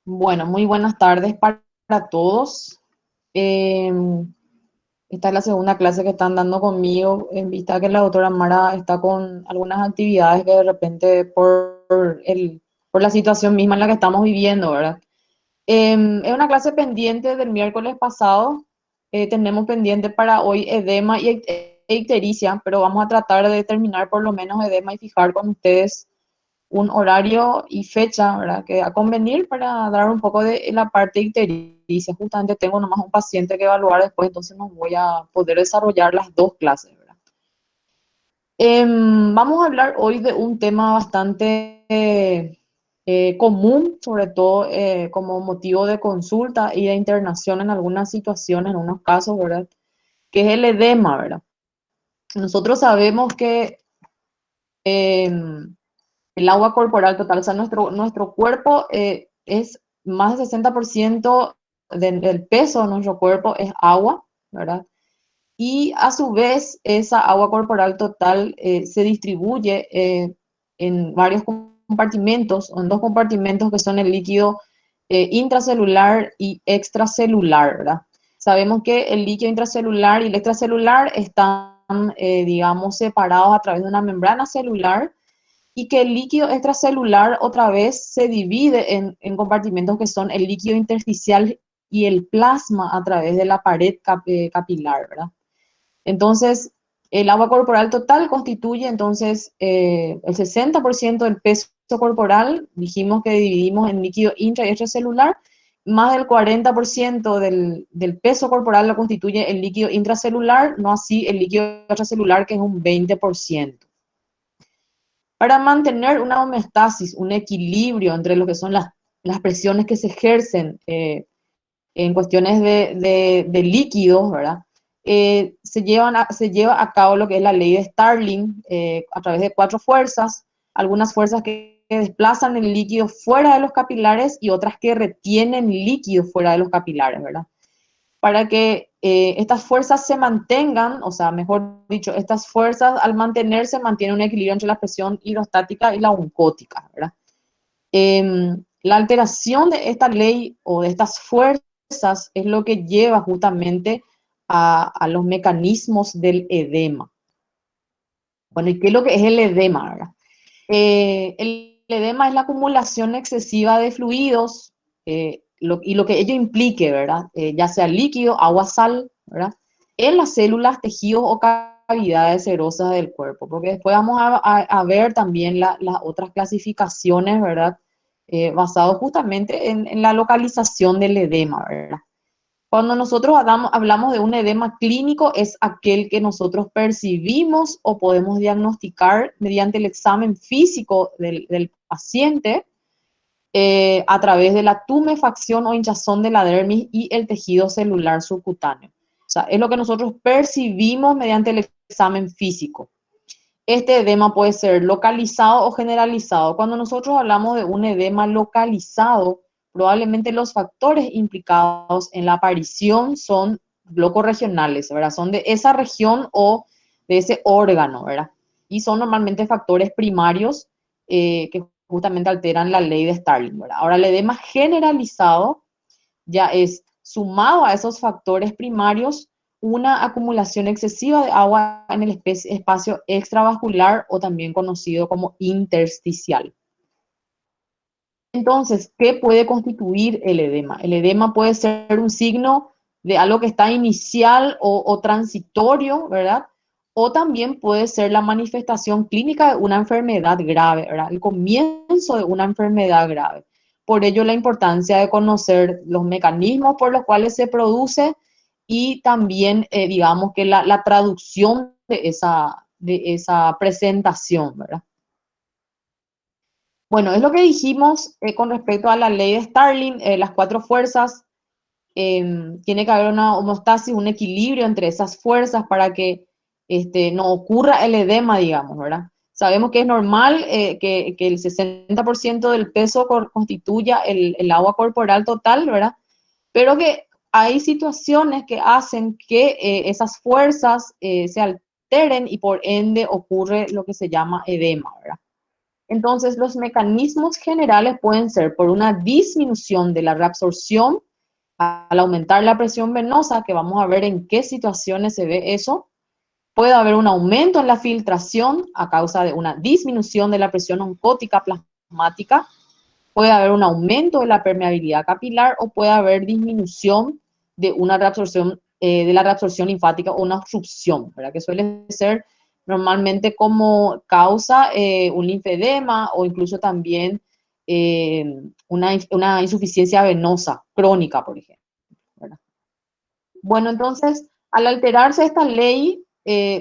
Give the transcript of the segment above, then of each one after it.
Bueno, muy buenas tardes para todos. Em, Esta es la segunda clase que están dando conmigo, en vista que la doctora Mara está con algunas actividades que de repente por la situación misma en la que estamos viviendo, ¿verdad? Es una clase pendiente del miércoles pasado. Tenemos pendiente para hoy edema y ictericia, pero vamos a tratar de terminar por lo menos edema y fijar con ustedes un horario y fecha, ¿verdad? Que a convenir para dar un poco de la parte ictericia. Justamente tengo nomás un paciente que evaluar después, entonces no voy a poder desarrollar las dos clases, ¿verdad? Vamos a hablar hoy de un tema bastante común, sobre todo como motivo de consulta y de internación en algunas situaciones, en unos casos, ¿verdad? Que es el edema, ¿verdad? Nosotros sabemos que em, el agua corporal total, o sea, nuestro cuerpo es más del 60% del peso de nuestro cuerpo es agua, ¿verdad? Y a su vez, esa agua corporal total se distribuye en varios compartimentos, en dos compartimentos que son el líquido intracelular y extracelular, ¿verdad? Sabemos que el líquido intracelular y el extracelular están, digamos, separados a través de una membrana celular y que el líquido extracelular otra vez se divide en compartimentos que son el líquido intersticial y el plasma a través de la pared capilar, ¿verdad? Entonces, el agua corporal total constituye entonces el 60% del peso corporal, dijimos que dividimos en líquido intra y extracelular, más del 40% del peso corporal lo constituye el líquido intracelular, no así el líquido extracelular que es un 20%. Para mantener una homeostasis, un equilibrio entre lo que son las presiones que se ejercen en cuestiones de líquidos, ¿verdad? Se lleva a cabo lo que es la ley de Starling a través de cuatro fuerzas, algunas fuerzas que desplazan el líquido fuera de los capilares y otras que retienen líquido fuera de los capilares, ¿verdad? Para que estas fuerzas se mantengan, o sea, mejor dicho, estas fuerzas al mantenerse mantienen un equilibrio entre la presión hidrostática y la oncótica, ¿verdad? La alteración de esta ley o de estas fuerzas es lo que lleva justamente a los mecanismos del edema. Bueno, ¿y qué es lo que es el edema, verdad? El edema es la acumulación excesiva de fluidos y lo que ello implique, ¿verdad? Ya sea líquido, agua, sal, ¿verdad? En las células, tejidos o cavidades serosas del cuerpo, porque después vamos a ver también las otras clasificaciones, ¿verdad? Basado justamente en la localización del edema, ¿verdad? Cuando nosotros hablamos de un edema clínico, es aquel que nosotros percibimos o podemos diagnosticar mediante el examen físico del paciente a través de la tumefacción o hinchazón de la dermis y el tejido celular subcutáneo. O sea, es lo que nosotros percibimos mediante el examen físico. Este edema puede ser localizado o generalizado. Cuando nosotros hablamos de un edema localizado, probablemente los factores implicados en la aparición son locorregionales, ¿verdad? Son de esa región o de ese órgano, ¿verdad? Y son normalmente factores primarios que justamente alteran la ley de Starling, ¿verdad? Ahora, el edema generalizado ya es sumado a esos factores primarios una acumulación excesiva de agua en el espacio extravascular o también conocido como intersticial. Entonces, ¿qué puede constituir el edema? El edema puede ser un signo de algo que está inicial o transitorio, ¿verdad? O también puede ser la manifestación clínica de una enfermedad grave, ¿verdad? El comienzo de una enfermedad grave. Por ello, la importancia de conocer los mecanismos por los cuales se produce y también, digamos, que la traducción de esa presentación, ¿verdad? Bueno, es lo que dijimos con respecto a la ley de Starling, las cuatro fuerzas, tiene que haber una homeostasis, un equilibrio entre esas fuerzas para que no ocurra el edema, digamos, ¿verdad? Sabemos que es normal que el 60% del peso constituya el agua corporal total, ¿verdad? Pero que hay situaciones que hacen que esas fuerzas se alteren y por ende ocurre lo que se llama edema, ¿verdad? Entonces, los mecanismos generales pueden ser por una disminución de la reabsorción al aumentar la presión venosa, que vamos a ver en qué situaciones se ve eso. Puede haber un aumento en la filtración a causa de una disminución de la presión oncótica plasmática. Puede haber un aumento de la permeabilidad capilar o puede haber disminución de una reabsorción, de la reabsorción linfática o una obstrucción, ¿verdad? Que suele ser normalmente como causa un linfedema o incluso también eh, una insuficiencia venosa crónica, por ejemplo, ¿verdad? Bueno, entonces, al alterarse esta ley,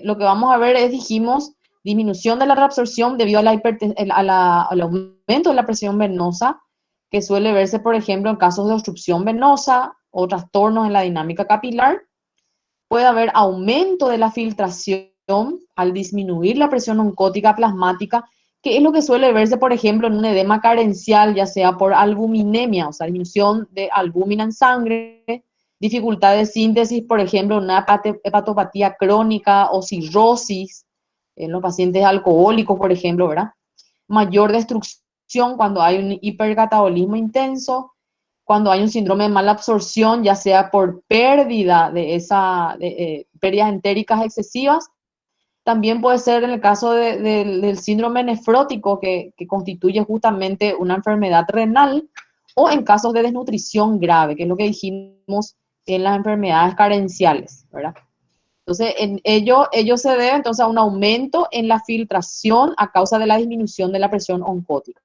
lo que vamos a ver es, dijimos, disminución de la reabsorción debido a al aumento de la presión venosa, que suele verse, por ejemplo, en casos de obstrucción venosa o trastornos en la dinámica capilar. Puede haber aumento de la filtración al disminuir la presión oncótica plasmática, que es lo que suele verse, por ejemplo, en un edema carencial, ya sea por albuminemia, o sea, disminución de albúmina en sangre, dificultad de síntesis, por ejemplo, una hepatopatía crónica o cirrosis en los pacientes alcohólicos, por ejemplo, ¿verdad? Mayor destrucción cuando hay un hipercatabolismo intenso, cuando hay un síndrome de mala absorción, ya sea por pérdida de pérdidas entéricas excesivas. También puede ser en el caso del síndrome nefrótico, que constituye justamente una enfermedad renal, o en casos de desnutrición grave, que es lo que dijimos en las enfermedades carenciales, ¿verdad? Entonces, en ello se debe entonces a un aumento en la filtración a causa de la disminución de la presión oncótica.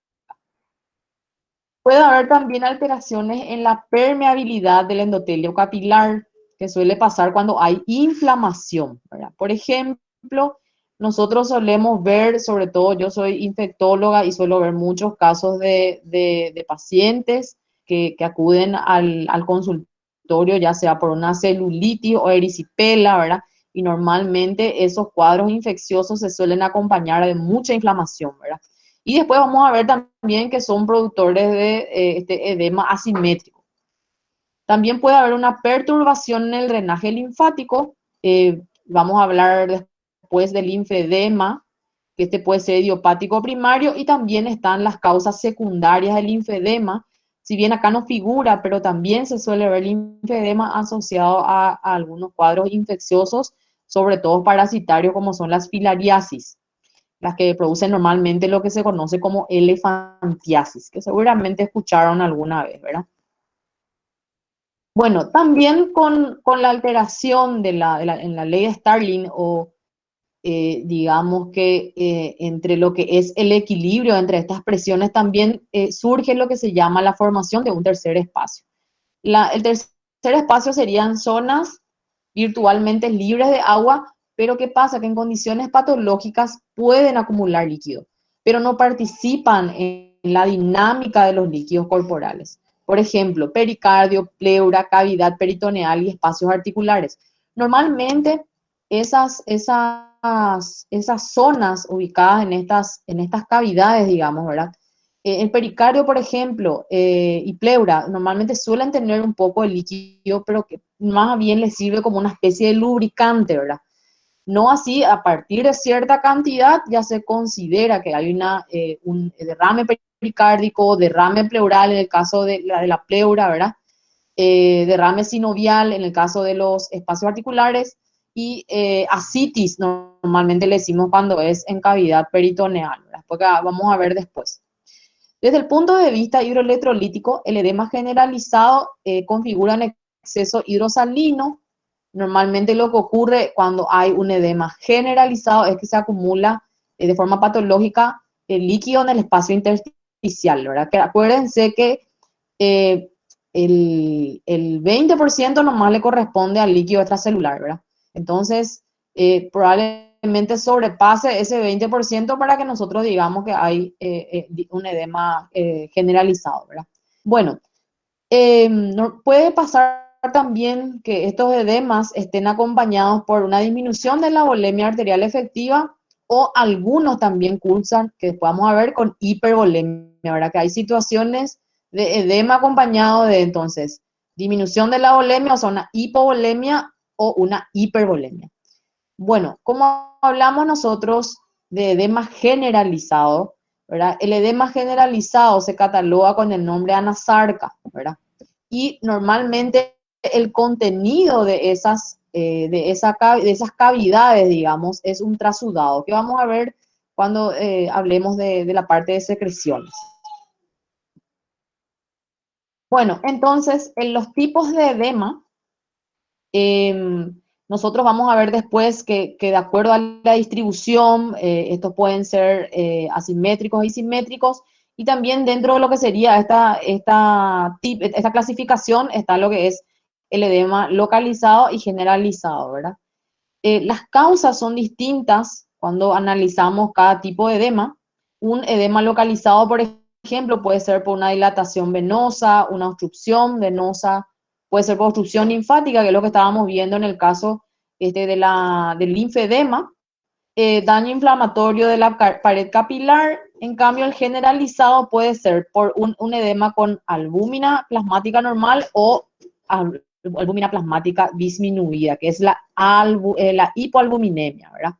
Puede haber también alteraciones en la permeabilidad del endotelio capilar, que suele pasar cuando hay inflamación, ¿verdad? Por ejemplo, nosotros solemos ver, sobre todo yo soy infectóloga y suelo ver muchos casos de pacientes que acuden al consultorio, ya sea por una celulitis o erisipela, ¿verdad? Y normalmente esos cuadros infecciosos se suelen acompañar de mucha inflamación, ¿verdad? Y después vamos a ver también que son productores de este edema asimétrico. También puede haber una perturbación en el drenaje linfático. Vamos a hablar después del linfedema, que este puede ser idiopático primario, y también están las causas secundarias del linfedema. Si bien acá no figura, pero también se suele ver linfedema asociado a algunos cuadros infecciosos, sobre todo parasitarios, como son las filariasis, las que producen normalmente lo que se conoce como elefantiasis, que seguramente escucharon alguna vez, ¿verdad? Bueno, también con la alteración en la ley de Starling, o digamos que entre lo que es el equilibrio entre estas presiones, también surge lo que se llama la formación de un tercer espacio. El tercer espacio serían zonas virtualmente libres de agua, pero ¿qué pasa? Que en condiciones patológicas pueden acumular líquido, pero no participan en la dinámica de los líquidos corporales. Por ejemplo, pericardio, pleura, cavidad peritoneal y espacios articulares. Normalmente esas zonas ubicadas en estas cavidades, digamos, ¿verdad? El pericardio, por ejemplo, y pleura, normalmente suelen tener un poco de líquido, pero que más bien les sirve como una especie de lubricante, ¿verdad? No así, a partir de cierta cantidad ya se considera que hay un derrame pericárdico, derrame pleural en el caso de la pleura, ¿verdad? Derrame sinovial en el caso de los espacios articulares, y ascitis normalmente le decimos cuando es en cavidad peritoneal, ¿verdad? Porque vamos a ver después. Desde el punto de vista hidroelectrolítico, el edema generalizado configura un exceso hidrosalino. Normalmente lo que ocurre cuando hay un edema generalizado es que se acumula de forma patológica el líquido en el espacio intersticial, ¿verdad? Que acuérdense que eh, el 20% nomás le corresponde al líquido extracelular, ¿verdad? Entonces, probablemente sobrepase ese 20% para que nosotros digamos que hay un edema generalizado, ¿verdad? Bueno, puede pasar también que estos edemas estén acompañados por una disminución de la volemia arterial efectiva, o algunos también cursan, que después vamos a ver, con hipervolemia, ¿verdad? Que hay situaciones de edema acompañado de, entonces, disminución de la volemia, o sea, una hipovolemia o una hipervolemia. Bueno, como hablamos nosotros de edema generalizado, ¿verdad? El edema generalizado se cataloga con el nombre anasarca, ¿verdad? Y normalmente el contenido de esas cavidades, digamos, es un trasudado, que vamos a ver cuando hablemos de la parte de secreciones. Bueno, entonces, en los tipos de edema, nosotros vamos a ver después que de acuerdo a la distribución, estos pueden ser asimétricos y simétricos, y también dentro de lo que sería esta clasificación está lo que es el edema localizado y generalizado, ¿verdad? Las causas son distintas cuando analizamos cada tipo de edema. Un edema localizado, por ejemplo, puede ser por una dilatación venosa, una obstrucción venosa, puede ser por obstrucción linfática, que es lo que estábamos viendo en el caso del linfedema, daño inflamatorio de la pared capilar. En cambio, el generalizado puede ser por un edema con albúmina plasmática normal o albúmina plasmática disminuida, que es la hipoalbuminemia, ¿verdad?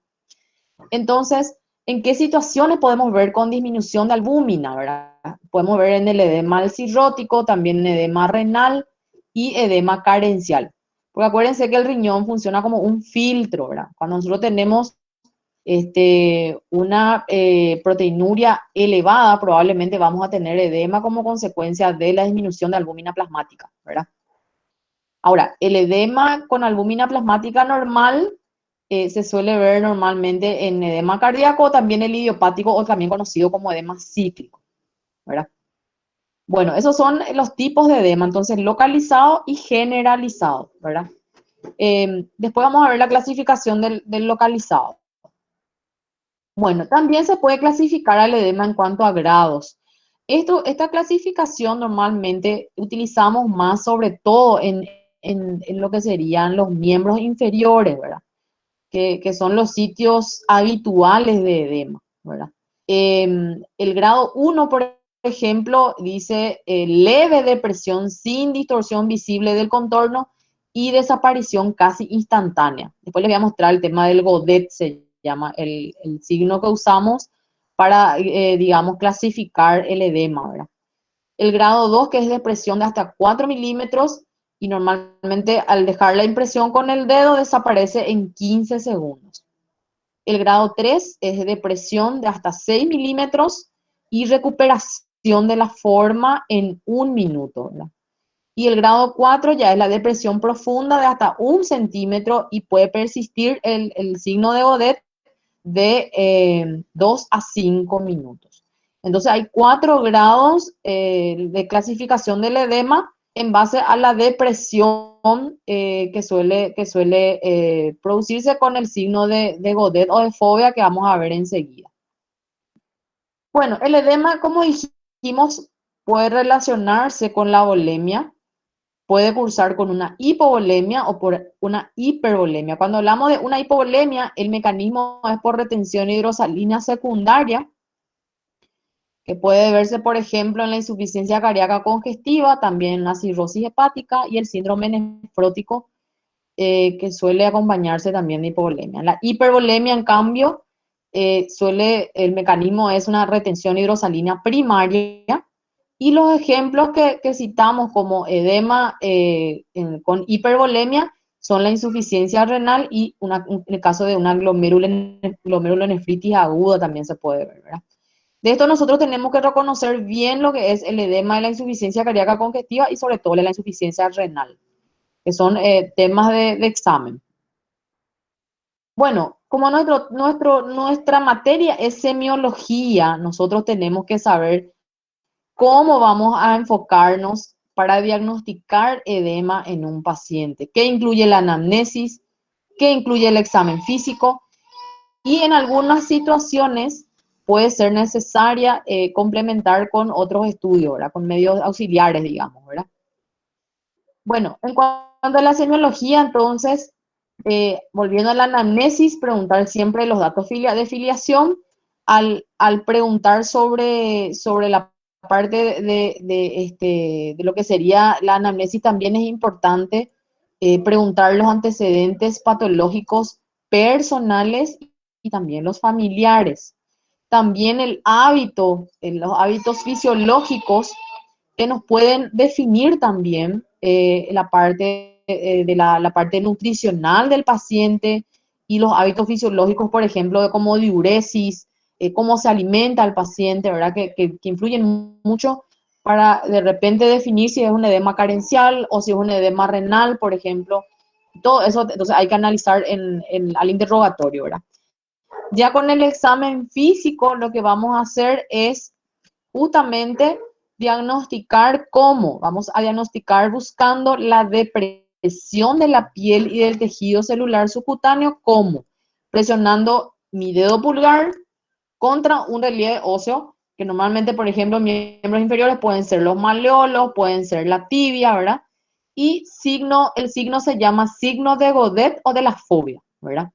Entonces, ¿en qué situaciones podemos ver con disminución de albúmina, verdad? Podemos ver en el edema cirrótico, también en edema renal y edema carencial. Porque acuérdense que el riñón funciona como un filtro, ¿verdad? Cuando nosotros tenemos una proteinuria elevada, probablemente vamos a tener edema como consecuencia de la disminución de albúmina plasmática, ¿verdad? Ahora, el edema con albúmina plasmática normal se suele ver normalmente en edema cardíaco, también el idiopático o también conocido como edema cíclico, ¿verdad? Bueno, esos son los tipos de edema, entonces localizado y generalizado, ¿verdad? Después vamos a ver la clasificación del localizado. Bueno, también se puede clasificar al edema en cuanto a grados. Esta clasificación normalmente utilizamos más sobre todo en lo que serían los miembros inferiores, ¿verdad? Que son los sitios habituales de edema, ¿verdad? El grado 1, por ejemplo, dice leve depresión sin distorsión visible del contorno y desaparición casi instantánea. Después les voy a mostrar el tema del Godet, se llama el signo que usamos para, digamos, clasificar el edema, ¿verdad? El grado 2, que es depresión de hasta 4 milímetros, y normalmente al dejar la impresión con el dedo desaparece en 15 segundos. El grado 3 es depresión de hasta 6 milímetros y recuperación de la forma en 1 minuto, ¿verdad? Y el grado 4 ya es la depresión profunda de hasta 1 centímetro y puede persistir el signo de Godet de 2 a 5 minutos. Entonces hay 4 grados de clasificación del edema en base a la depresión que suele producirse con el signo de Godet o de fobia que vamos a ver enseguida. Bueno, el edema, como dijimos, puede relacionarse con la volemia, puede cursar con una hipovolemia o por una hipervolemia. Cuando hablamos de una hipovolemia, el mecanismo es por retención hidrosalina secundaria, que puede verse, por ejemplo, en la insuficiencia cardíaca congestiva, también en la cirrosis hepática y el síndrome nefrótico, que suele acompañarse también de hipovolemia. La hipervolemia, en cambio, el mecanismo es una retención hidrosalina primaria, y los ejemplos que citamos como edema con hipervolemia son la insuficiencia renal y en el caso de una glomerulonefritis aguda también se puede ver, ¿verdad? De esto nosotros tenemos que reconocer bien lo que es el edema de la insuficiencia cardíaca congestiva y sobre todo la insuficiencia renal, que son temas de examen. Bueno, como nuestra materia es semiología, nosotros tenemos que saber cómo vamos a enfocarnos para diagnosticar edema en un paciente, qué incluye la anamnesis, qué incluye el examen físico, y en algunas situaciones puede ser necesaria complementar con otros estudios, ¿verdad? Con medios auxiliares, digamos, ¿verdad? Bueno, en cuanto a la semiología, entonces, volviendo a la anamnesis, preguntar siempre los datos de filiación. Al preguntar sobre la parte de lo que sería la anamnesis, también es importante preguntar los antecedentes patológicos personales y también los familiares. También los hábitos fisiológicos que nos pueden definir también la parte la parte nutricional del paciente y los hábitos fisiológicos, por ejemplo, de como diuresis, cómo se alimenta el paciente, ¿verdad? Que influyen mucho para de repente definir si es un edema carencial o si es un edema renal, por ejemplo. Todo eso, entonces hay que analizar al interrogatorio, ¿verdad? Ya con el examen físico, lo que vamos a hacer es justamente diagnosticar cómo. Vamos a diagnosticar buscando la depresión de la piel y del tejido celular subcutáneo, ¿cómo? Presionando mi dedo pulgar contra un relieve óseo, que normalmente, por ejemplo, miembros inferiores pueden ser los maleolos, pueden ser la tibia, ¿verdad? Y el signo se llama signo de Godet o de la fobia, ¿verdad?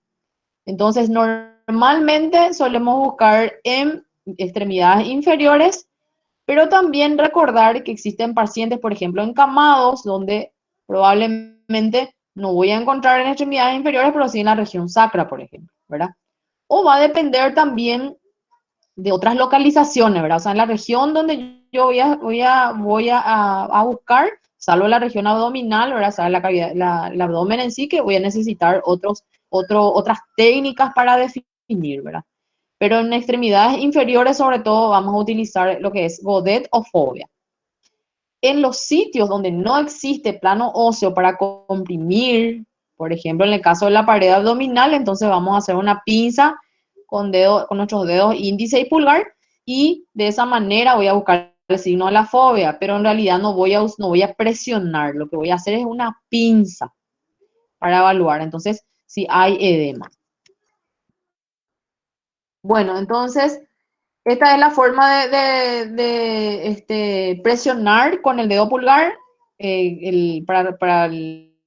Entonces, normalmente solemos buscar en extremidades inferiores, pero también recordar que existen pacientes, por ejemplo, encamados, donde probablemente no voy a encontrar en extremidades inferiores, pero sí en la región sacra, por ejemplo, ¿verdad? O va a depender también de otras localizaciones, ¿verdad? O sea, en la región donde yo voy a buscar, salvo la región abdominal, ¿verdad? O sea, la cavidad, el abdomen en sí, que voy a necesitar otras técnicas para definir, ¿verdad? Pero en extremidades inferiores, sobre todo, vamos a utilizar lo que es Godet o fobia. En los sitios donde no existe plano óseo para comprimir, por ejemplo, en el caso de la pared abdominal, entonces vamos a hacer una pinza con nuestros dedos índice y pulgar y de esa manera voy a buscar el signo de la fobia, pero en realidad no voy a presionar, lo que voy a hacer es una pinza para evaluar, entonces, si hay edema. Bueno, entonces, esta es la forma de presionar con el dedo pulgar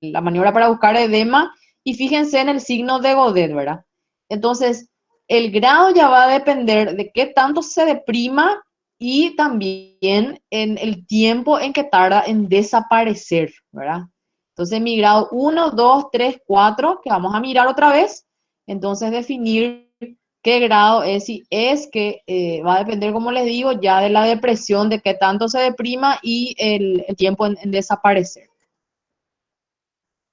la maniobra para buscar edema y fíjense en el signo de Godet, ¿verdad? Entonces, el grado ya va a depender de qué tanto se deprima y también en el tiempo en que tarda en desaparecer, ¿verdad? Entonces, mi grado 1, 2, 3, 4, que vamos a mirar otra vez, entonces definir qué grado es, si es que va a depender, como les digo, ya de la depresión, de qué tanto se deprima y el tiempo en desaparecer.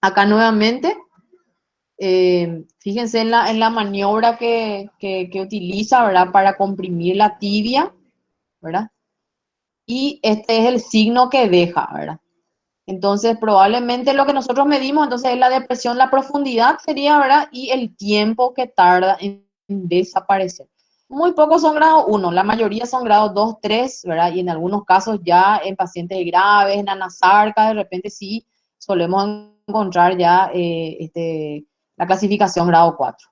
Acá nuevamente, fíjense en la maniobra que utiliza, ¿verdad? Para comprimir la tibia, ¿verdad? Y este es el signo que deja, ¿verdad? Entonces, probablemente lo que nosotros medimos, entonces es la depresión, la profundidad sería, ¿verdad? Y el tiempo que tarda en desaparecer. Muy pocos son grado 1, la mayoría son grados 2, 3, ¿verdad? Y en algunos casos ya en pacientes graves, en anasarca, de repente sí solemos encontrar ya la clasificación grado 4.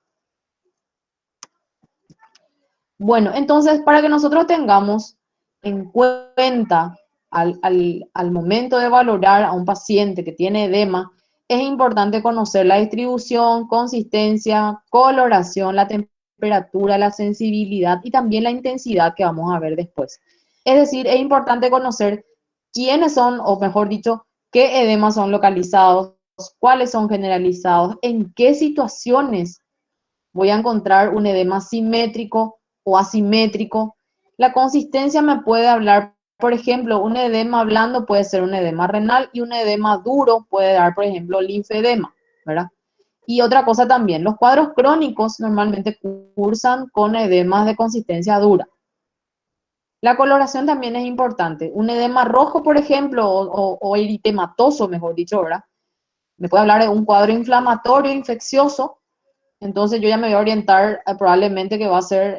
Bueno, entonces para que nosotros tengamos en cuenta al momento de valorar a un paciente que tiene edema, es importante conocer la distribución, consistencia, coloración, la temperatura, la sensibilidad y también la intensidad que vamos a ver después. Es decir, es importante conocer quiénes son, o mejor dicho, qué edemas son localizados, cuáles son generalizados, en qué situaciones voy a encontrar un edema simétrico o asimétrico. La consistencia me puede hablar, por ejemplo, un edema blando puede ser un edema renal y un edema duro puede dar, por ejemplo, linfedema, ¿verdad? Y otra cosa también, los cuadros crónicos normalmente cursan con edemas de consistencia dura. La coloración también es importante. Un edema rojo, por ejemplo, o eritematoso, mejor dicho, ¿verdad? Me puede hablar de un cuadro inflamatorio, infeccioso, entonces yo ya me voy a orientar probablemente que va a ser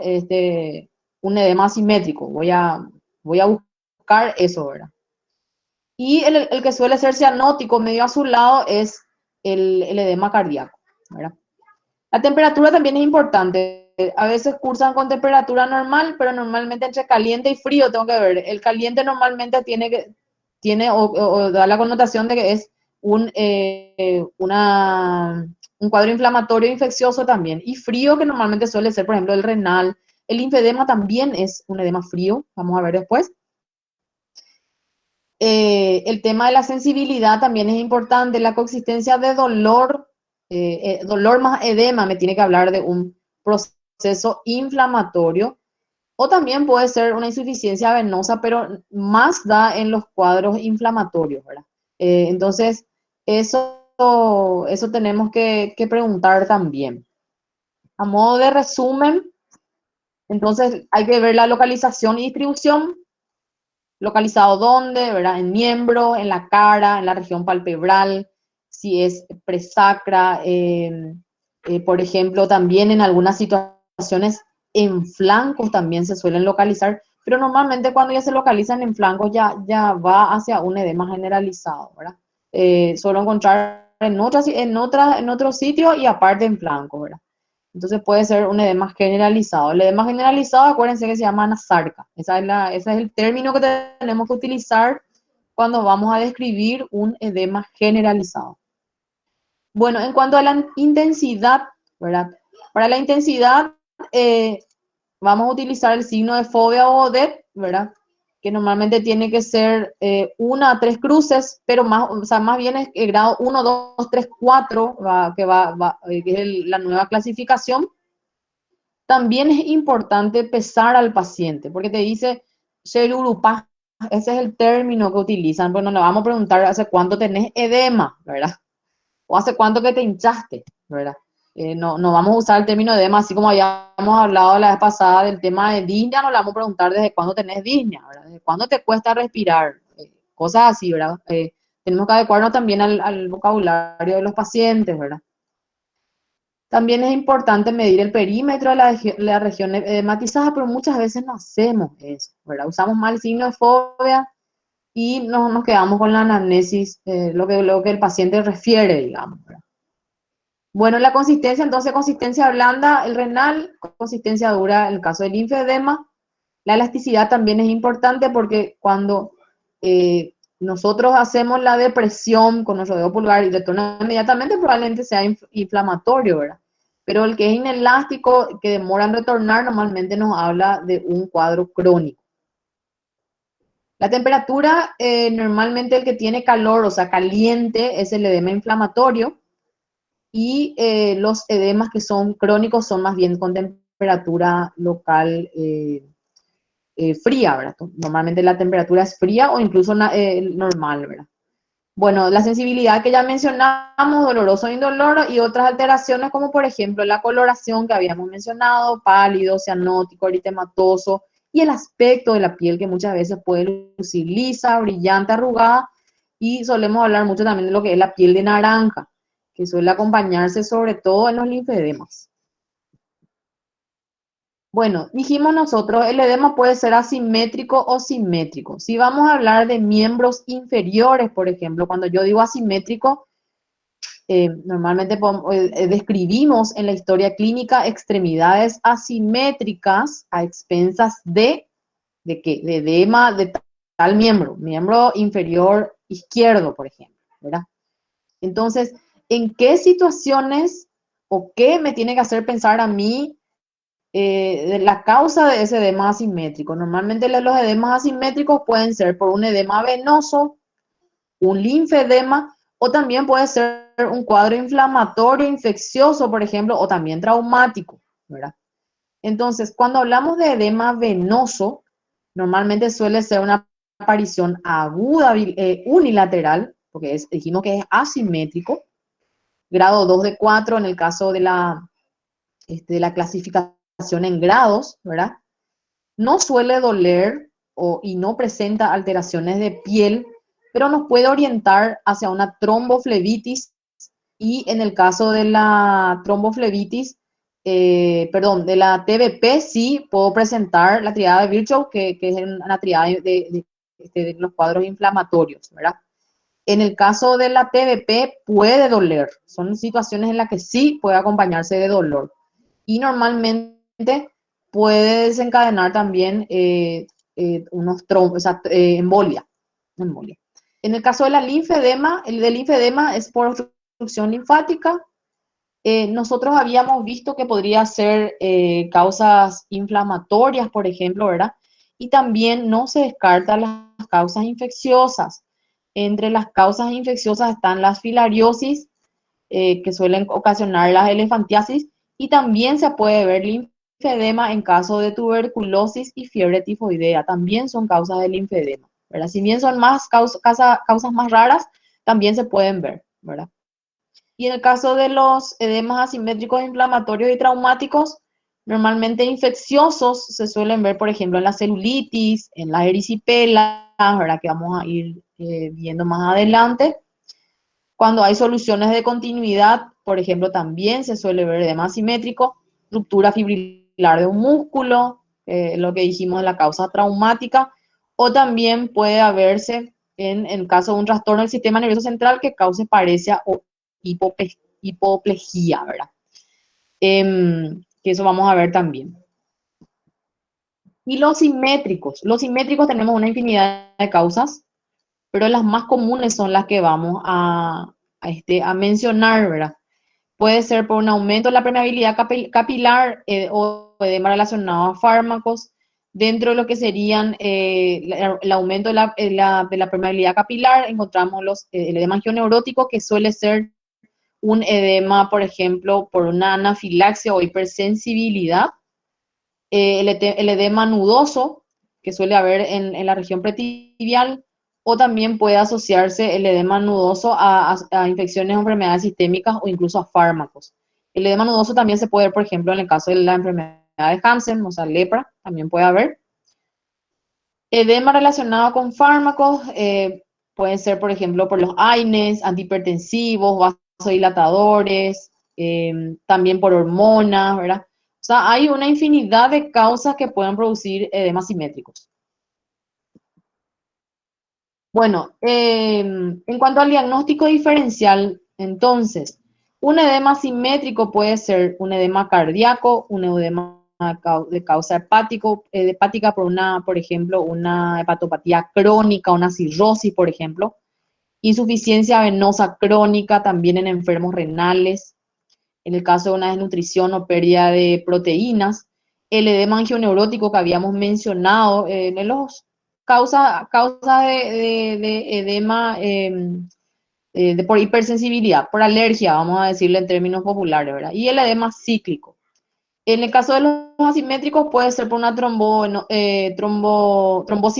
un edema asimétrico. Voy a buscar eso, ¿verdad? Y el que suele ser cianótico, medio azulado, es el edema cardíaco, ¿verdad? La temperatura también es importante. A veces cursan con temperatura normal, pero normalmente entre caliente y frío tengo que ver. El caliente normalmente tiene da la connotación de que es un cuadro inflamatorio infeccioso también. Y frío, que normalmente suele ser, por ejemplo, el renal. El linfedema también es un edema frío, vamos a ver después. El tema de la sensibilidad también es importante, la coexistencia de dolor más edema me tiene que hablar de un proceso inflamatorio O también puede ser una insuficiencia venosa, pero más da en los cuadros inflamatorios, ¿verdad? Entonces, eso tenemos que preguntar también. A modo de resumen, entonces hay que ver la localización y distribución. Localizado dónde, ¿verdad? En miembro, en la cara, en la región palpebral, si es presacra, por ejemplo, también en algunas situaciones en flancos también se suelen localizar, pero normalmente cuando ya se localizan en flancos ya va hacia un edema generalizado, ¿verdad? Suelo encontrar en otro sitio y aparte en flancos, ¿verdad? Entonces puede ser un edema generalizado. El edema generalizado, acuérdense que se llama anasarca. Ese es el término que tenemos que utilizar cuando vamos a describir un edema generalizado. Bueno, en cuanto a la intensidad, ¿verdad? Para la intensidad, eh, vamos a utilizar el signo de fobia o ODET, ¿verdad? Que normalmente tiene que ser 1 a 3 cruces, pero más, o sea, más bien es el grado 1, 2, 3, 4, que es la nueva clasificación. También es importante pesar al paciente, porque te dice Sherurupá, ese es el término que utilizan. Bueno, le vamos a preguntar hace cuánto tenés edema, ¿verdad? O hace cuánto que te hinchaste, ¿verdad? No vamos a usar el término edema, así como habíamos hablado la vez pasada del tema de disnea, no le vamos a preguntar desde cuándo tenés disnea, ¿verdad? Desde cuándo te cuesta respirar, cosas así, ¿verdad? Tenemos que adecuarnos también al vocabulario de los pacientes, ¿verdad? También es importante medir el perímetro de la región edematizada, pero muchas veces no hacemos eso, ¿verdad? Usamos mal el signo de fobia y nos quedamos con la anamnesis, lo que el paciente refiere, digamos, ¿verdad? Bueno, la consistencia, entonces, consistencia blanda, el renal, consistencia dura, en el caso del linfedema. La elasticidad también es importante porque cuando nosotros hacemos la depresión con nuestro dedo pulgar y retorna inmediatamente, probablemente sea inflamatorio, ¿verdad? Pero el que es inelástico, que demora en retornar, normalmente nos habla de un cuadro crónico. La temperatura, normalmente el que tiene calor, o sea, caliente, es el edema inflamatorio. Y los edemas que son crónicos son más bien con temperatura local fría, ¿verdad? Normalmente la temperatura es fría o incluso normal, ¿verdad? Bueno, la sensibilidad que ya mencionamos, doloroso e indoloro, y otras alteraciones como por ejemplo la coloración que habíamos mencionado, pálido, cianótico, eritematoso, y el aspecto de la piel que muchas veces puede lucir lisa, brillante, arrugada, y solemos hablar mucho también de lo que es la piel de naranja, que suele acompañarse sobre todo en los linfedemas. Bueno, dijimos nosotros, el edema puede ser asimétrico o simétrico. Si vamos a hablar de miembros inferiores, por ejemplo, cuando yo digo asimétrico, normalmente describimos en la historia clínica extremidades asimétricas a expensas ¿de qué? De edema de tal miembro inferior izquierdo, por ejemplo, ¿verdad? Entonces, ¿en qué situaciones o qué me tiene que hacer pensar a mí de la causa de ese edema asimétrico? Normalmente los edemas asimétricos pueden ser por un edema venoso, un linfedema, o también puede ser un cuadro inflamatorio, infeccioso, por ejemplo, o también traumático, ¿verdad? Entonces, cuando hablamos de edema venoso, normalmente suele ser una aparición aguda unilateral, porque dijimos que es asimétrico, grado 2 de 4 en el caso de la clasificación en grados, ¿verdad? No suele doler y no presenta alteraciones de piel, pero nos puede orientar hacia una tromboflebitis, y en el caso de la tromboflebitis, perdón, de la TBP, sí puedo presentar la triada de Virchow, que es una triada de los cuadros inflamatorios, ¿verdad? En el caso de la TBP puede doler, son situaciones en las que sí puede acompañarse de dolor, y normalmente puede desencadenar también unos trombos, o sea, embolia. En el caso de la linfedema, el del linfedema es por obstrucción linfática. Nosotros habíamos visto que podría ser causas inflamatorias, por ejemplo, ¿verdad? Y también no se descartan las causas infecciosas. Entre las causas infecciosas están las filariosis, que suelen ocasionar las elefantiasis, y también se puede ver linfedema en caso de tuberculosis y fiebre tifoidea. También son causas del linfedema, ¿verdad? Si bien son más causas más raras, también se pueden ver, ¿verdad? Y en el caso de los edemas asimétricos inflamatorios y traumáticos, normalmente infecciosos se suelen ver, por ejemplo, en la celulitis, en las erisipelas, ¿verdad? Que vamos a ir viendo más adelante. Cuando hay soluciones de continuidad, por ejemplo, también se suele ver edema asimétrico, ruptura fibrilar de un músculo, lo que dijimos de la causa traumática, o también puede haberse en el caso de un trastorno del sistema nervioso central que cause paresia o hipoplejía, ¿verdad? Que eso vamos a ver también. Y los simétricos tenemos una infinidad de causas, pero las más comunes son las que vamos a mencionar, ¿verdad? Puede ser por un aumento de la permeabilidad capilar o edema relacionado a fármacos. Dentro de lo que serían el aumento de la permeabilidad capilar, encontramos el edema angioneurótico, que suele ser un edema, por ejemplo, por una anafilaxia o hipersensibilidad. El edema nudoso, que suele haber en la región pretibial, o también puede asociarse el edema nudoso a infecciones o enfermedades sistémicas o incluso a fármacos. El edema nudoso también se puede ver, por ejemplo, en el caso de la enfermedad de Hansen, o sea, lepra, también puede haber. Edema relacionado con fármacos, pueden ser, por ejemplo, por los AINES, antihipertensivos, vasodilatadores, también por hormonas, ¿verdad? O sea, hay una infinidad de causas que pueden producir edemas simétricos. Bueno, en cuanto al diagnóstico diferencial, entonces, un edema simétrico puede ser un edema cardíaco, un edema de causa hepática por ejemplo, una hepatopatía crónica, una cirrosis, por ejemplo, insuficiencia venosa crónica también en enfermos renales, en el caso de una desnutrición o pérdida de proteínas, el edema angioneurótico que habíamos mencionado, en los causa de edema por hipersensibilidad, por alergia, vamos a decirle en términos populares, ¿verdad? Y el edema cíclico. En el caso de los asimétricos puede ser por una trombosis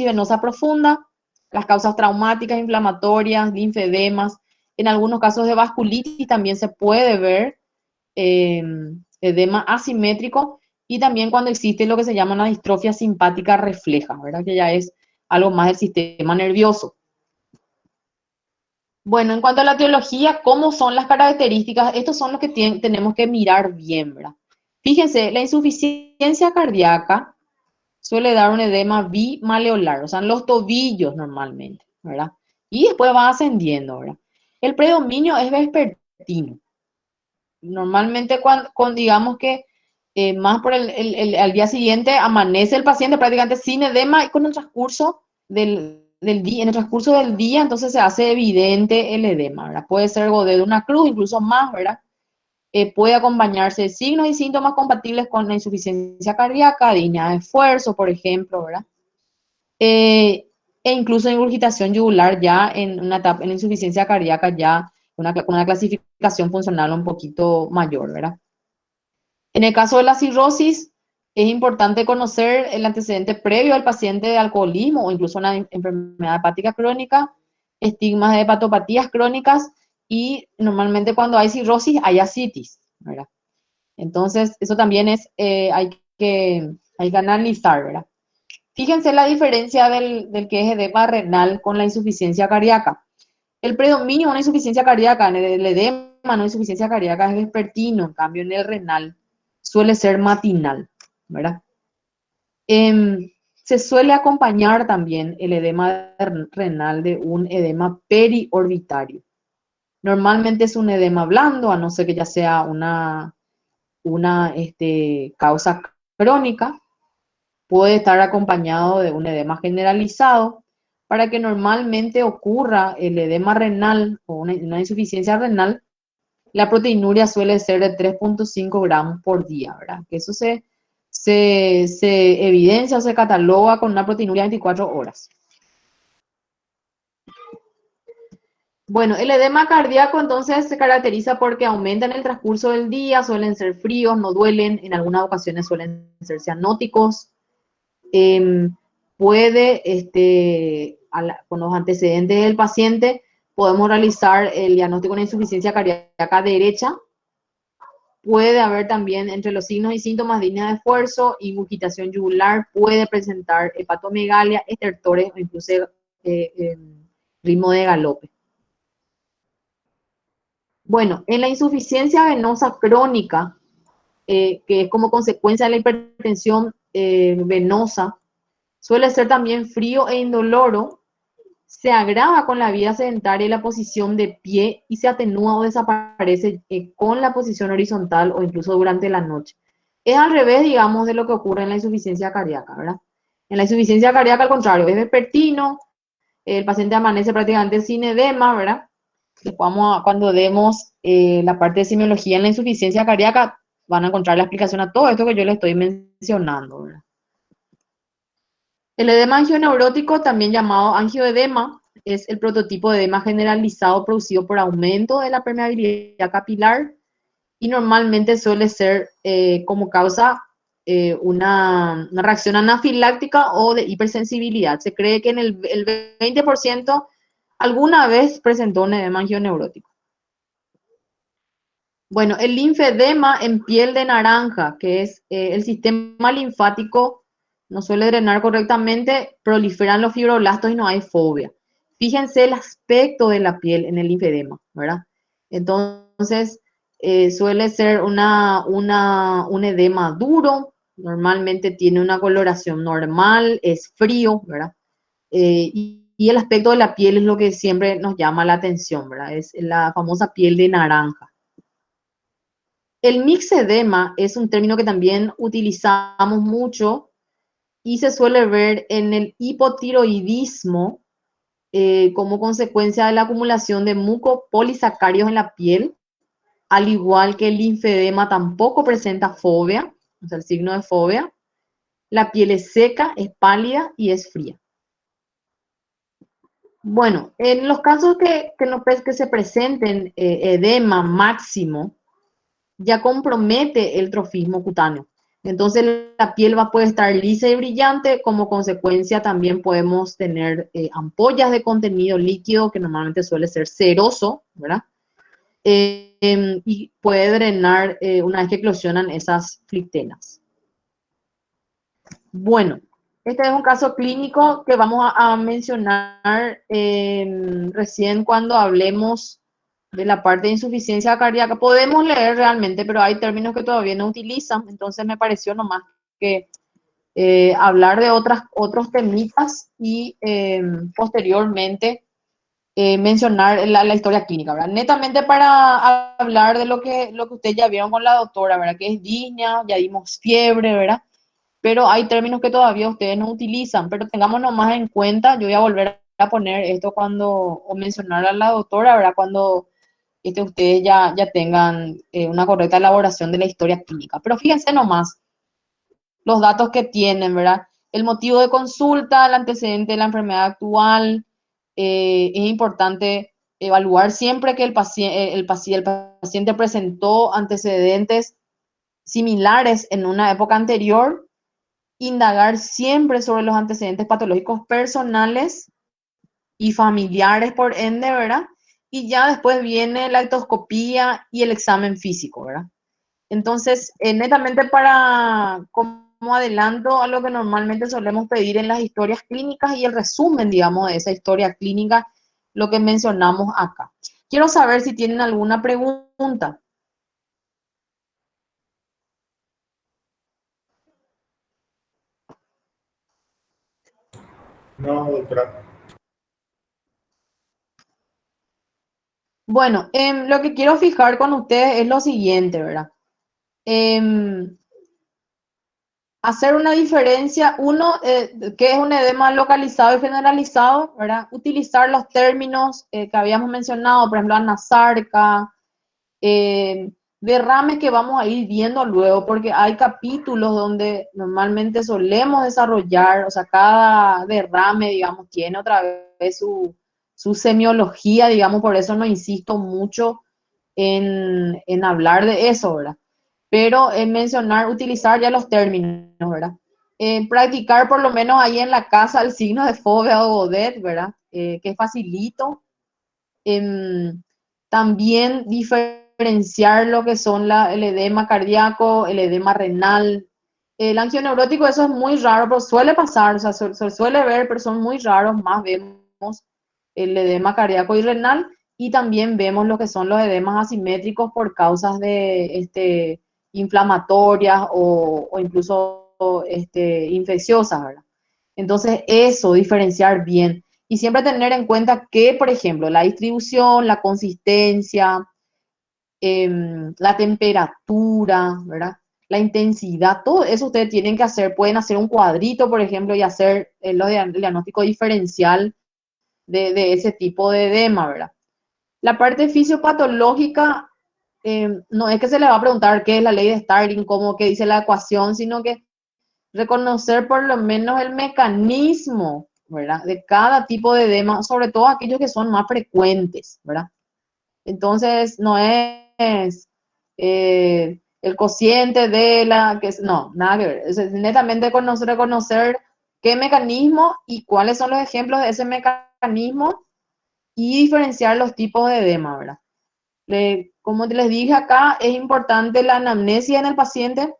venosa profunda, las causas traumáticas, inflamatorias, linfedemas. En algunos casos de vasculitis también se puede ver eh, edema asimétrico, y también cuando existe lo que se llama una distrofia simpática refleja, ¿verdad? Que ya es algo más del sistema nervioso. Bueno, en cuanto a la etiología, ¿cómo son las características? Estos son los que tenemos que mirar bien, ¿verdad? Fíjense, la insuficiencia cardíaca suele dar un edema bimaleolar, o sea, en los tobillos normalmente, ¿verdad? Y después va ascendiendo, ¿verdad? El predominio es vespertino. Normalmente digamos que más por al día siguiente amanece el paciente prácticamente sin edema, y con el transcurso del día, en el transcurso del día entonces se hace evidente el edema, ¿verdad? Puede ser algo de una cruz, incluso más, ¿verdad? Puede acompañarse de signos y síntomas compatibles con la insuficiencia cardíaca, disnea de esfuerzo, por ejemplo, ¿verdad? E incluso ingurgitación yugular ya en una etapa, en la insuficiencia cardíaca ya con una clasificación funcional un poquito mayor, ¿verdad? En el caso de la cirrosis, es importante conocer el antecedente previo al paciente de alcoholismo o incluso una enfermedad hepática crónica, estigmas de hepatopatías crónicas, y normalmente cuando hay cirrosis hay ascitis, ¿verdad? Entonces, eso también hay que analizar, ¿verdad? Fíjense la diferencia del que es edema renal con la insuficiencia cardíaca. El predominio de una insuficiencia cardíaca, en el edema, no insuficiencia cardíaca, es vespertino, en cambio en el renal suele ser matinal, ¿verdad? Se suele acompañar también el edema renal de un edema periorbitario. Normalmente es un edema blando, a no ser que ya sea una causa crónica. Puede estar acompañado de un edema generalizado. Para que normalmente ocurra el edema renal o una insuficiencia renal, la proteinuria suele ser de 3,5 gramos por día, ¿verdad? Que eso se evidencia o se cataloga con una proteinuria de 24 horas. Bueno, el edema cardíaco entonces se caracteriza porque aumenta en el transcurso del día, suelen ser fríos, no duelen, en algunas ocasiones suelen ser cianóticos. Em, puede, con los antecedentes del paciente, podemos realizar el diagnóstico de insuficiencia cardíaca derecha. Puede haber también entre los signos y síntomas dignas de esfuerzo, ingurgitación yugular, puede presentar hepatomegalia, estertores o incluso ritmo de galope. Bueno, en la insuficiencia venosa crónica, que es como consecuencia de la hipertensión venosa, suele ser también frío e indoloro, se agrava con la vida sedentaria y la posición de pie y se atenúa o desaparece con la posición horizontal o incluso durante la noche. Es al revés, digamos, de lo que ocurre en la insuficiencia cardíaca, ¿verdad? En la insuficiencia cardíaca, al contrario, es vespertino, el paciente amanece prácticamente sin edema, ¿verdad? Después cuando demos la parte de semiología en la insuficiencia cardíaca, van a encontrar la explicación a todo esto que yo les estoy mencionando, ¿verdad? El edema angioneurótico, también llamado angioedema, es el prototipo de edema generalizado producido por aumento de la permeabilidad capilar y normalmente suele ser como causa una reacción anafiláctica o de hipersensibilidad. Se cree que en el 20% alguna vez presentó un edema angioneurótico. Bueno, el linfedema en piel de naranja, que es el sistema linfático no suele drenar correctamente, proliferan los fibroblastos y no hay fobia. Fíjense el aspecto de la piel en el linfedema, ¿verdad? Entonces, suele ser un edema duro, normalmente tiene una coloración normal, es frío, ¿verdad? Y el aspecto de la piel es lo que siempre nos llama la atención, ¿verdad? Es la famosa piel de naranja. El mixedema es un término que también utilizamos mucho y se suele ver en el hipotiroidismo como consecuencia de la acumulación de mucopolisacáridos en la piel, al igual que el linfedema tampoco presenta fobia, o sea, el signo de fobia. La piel es seca, es pálida y es fría. Bueno, en los casos que se presenten edema máximo, ya compromete el trofismo cutáneo. Entonces la piel puede estar lisa y brillante, como consecuencia también podemos tener ampollas de contenido líquido que normalmente suele ser ceroso, ¿verdad? Y puede drenar una vez que eclosionan esas flictenas. Bueno, este es un caso clínico que vamos a mencionar recién cuando hablemos de la parte de insuficiencia cardíaca. Podemos leer realmente, pero hay términos que todavía no utilizan, entonces me pareció nomás que hablar de otros temitas y posteriormente mencionar la historia clínica, ¿verdad? Netamente para hablar de lo que ustedes ya vieron con la doctora, ¿verdad? Que es disnea, ya dimos fiebre, ¿verdad? Pero hay términos que todavía ustedes no utilizan, pero tengámonos más en cuenta, yo voy a volver a poner esto o mencionar a la doctora, ¿verdad? Cuando ustedes ya tengan una correcta elaboración de la historia clínica. Pero fíjense nomás los datos que tienen, ¿verdad? El motivo de consulta, el antecedente de la enfermedad actual, es importante evaluar siempre que el paciente presentó antecedentes similares en una época anterior, indagar siempre sobre los antecedentes patológicos personales y familiares, por ende, ¿verdad? Y ya después viene la ectoscopía y el examen físico, ¿verdad? Entonces, netamente como adelanto a lo que normalmente solemos pedir en las historias clínicas y el resumen, digamos, de esa historia clínica, lo que mencionamos acá. Quiero saber si tienen alguna pregunta. No, doctora. Bueno, lo que quiero fijar con ustedes es lo siguiente, ¿verdad? Em, hacer una diferencia, uno, que es un edema localizado y generalizado, ¿verdad? Utilizar los términos que habíamos mencionado, por ejemplo, anasarca, derrames que vamos a ir viendo luego, porque hay capítulos donde normalmente solemos desarrollar, o sea, cada derrame, digamos, tiene otra vez su semiología, digamos, por eso no insisto mucho en hablar de eso, ¿verdad? Pero en mencionar, utilizar ya los términos, ¿verdad? Practicar por lo menos ahí en la casa el signo de Fove o Godet, ¿verdad? Que facilito. Em, También diferenciar lo que son el edema cardíaco, el edema renal. El angioneurótico, eso es muy raro, pero suele pasar, o sea, se suele ver, pero son muy raros, más vemos el edema cardíaco y renal, y también vemos lo que son los edemas asimétricos por causas de inflamatorias o incluso infecciosas, ¿verdad? Entonces, eso, diferenciar bien. Y siempre tener en cuenta que, por ejemplo, la distribución, la consistencia, la temperatura, ¿verdad? La intensidad, todo eso ustedes tienen que hacer. Pueden hacer un cuadrito, por ejemplo, y hacer el diagnóstico diferencial de ese tipo de edema, ¿verdad? La parte fisiopatológica, no es que se le va a preguntar qué es la ley de Starling, cómo que dice la ecuación, sino que reconocer por lo menos el mecanismo, ¿verdad? De cada tipo de edema, sobre todo aquellos que son más frecuentes, ¿verdad? Entonces, no es el cociente de no, nada que ver. Es netamente reconocer qué mecanismo y cuáles son los ejemplos de ese mecanismo y diferenciar los tipos de edema, ¿verdad? Como les dije acá, es importante la anamnesia en el paciente.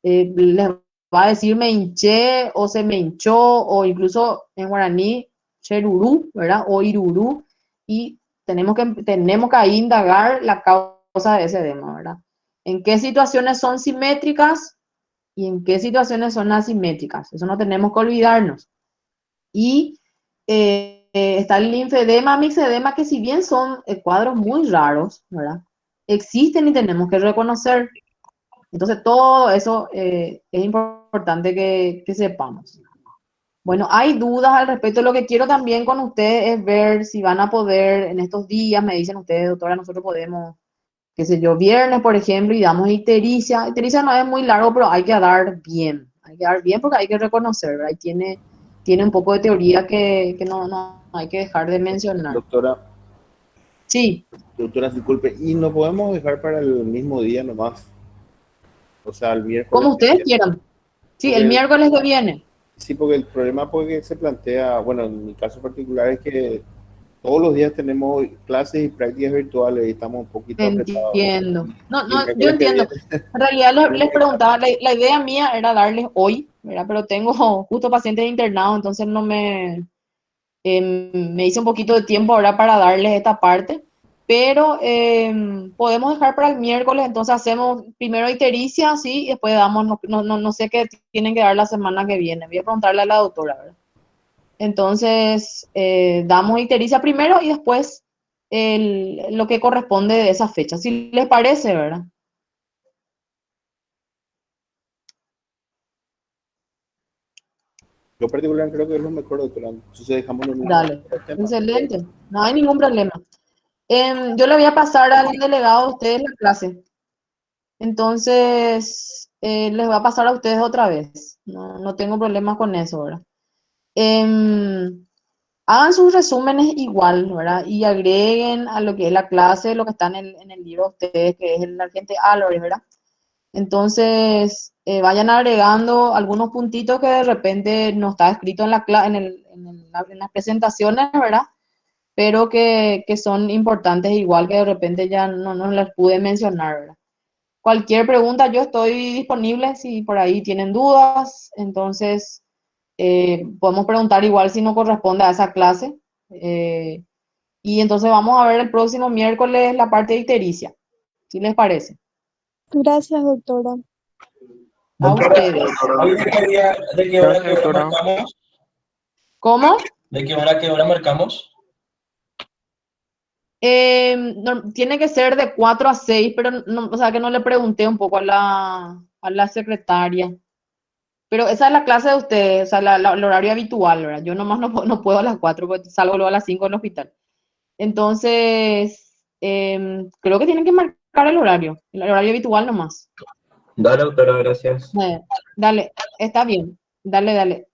Les va a decir me hinché o se me hinchó o incluso en guaraní cherurú, ¿verdad? O irurú, y tenemos que ahí indagar la causa de ese edema, ¿verdad? ¿En qué situaciones son simétricas y en qué situaciones son asimétricas? Eso no tenemos que olvidarnos. Y está el linfedema, mixedema, que si bien son cuadros muy raros, ¿verdad? Existen y tenemos que reconocer. Entonces, todo eso es importante que sepamos. Bueno, hay dudas al respecto. Lo que quiero también con ustedes es ver si van a poder en estos días, me dicen ustedes, doctora, nosotros podemos, qué sé yo, viernes, por ejemplo, y damos ictericia. Ictericia no es muy largo, pero hay que dar bien. Hay que dar bien porque hay que reconocer, ¿verdad? Y tiene un poco de teoría que no hay que dejar de mencionar. Doctora, Sí, doctora, disculpe, y no podemos dejar para el mismo día nomás, o sea, el miércoles como que ustedes viene, quieran. Sí, el porque miércoles que viene. sí, porque el problema porque se plantea, bueno, en mi caso particular es que todos los días tenemos clases y prácticas virtuales y estamos un poquito apretados. Entiendo. No, Y el no, yo miércoles que entiendo. viene En realidad les tenemos que estar. preguntaba, la idea mía era darles hoy, ¿verdad? Pero tengo justo pacientes internados, entonces no me hice un poquito de tiempo ahora para darles esta parte. Pero podemos dejar para el miércoles, entonces hacemos primero ictericia, sí, y después damos, no sé qué tienen que dar la semana que viene. Voy a preguntarle a la doctora, ¿verdad? Entonces, damos ictericia primero y después lo que corresponde de esa fecha, si les parece, ¿verdad? Yo particular creo que es lo mejor, doctora. Entonces dejamos lo mismo Dale, para el tema. excelente, no hay ningún problema. Yo le voy a pasar al delegado de ustedes la clase, entonces les voy a pasar a ustedes otra vez, no tengo problemas con eso, ¿verdad? Em, Hagan sus resúmenes igual, ¿verdad? Y agreguen a lo que es la clase, lo que está en el libro de ustedes, que es el Argente Álvarez, ¿verdad? Entonces, vayan agregando algunos puntitos que de repente no está escrito en las presentaciones, ¿verdad? Pero que son importantes, igual que de repente ya no las pude mencionar, ¿verdad? Cualquier pregunta, yo estoy disponible si por ahí tienen dudas, entonces podemos preguntar igual si no corresponde a esa clase. eh, y entonces vamos a ver el próximo miércoles la parte de ictericia, ¿si les parece? Gracias, doctora. A Doctora, ustedes. ¿hoy de qué hora, Gracias, doctora. marcamos? ¿Cómo? ¿De qué hora marcamos? Tiene que ser de 4 a 6, pero o sea que no le pregunté un poco a la secretaria. Pero esa es la clase de ustedes, o sea, el horario habitual, ¿verdad? Yo nomás no puedo a las 4 porque salgo luego a las 5 del hospital. Entonces, creo que tienen que marcar el horario habitual nomás. Dale, doctora, gracias. Dale, está bien. Dale.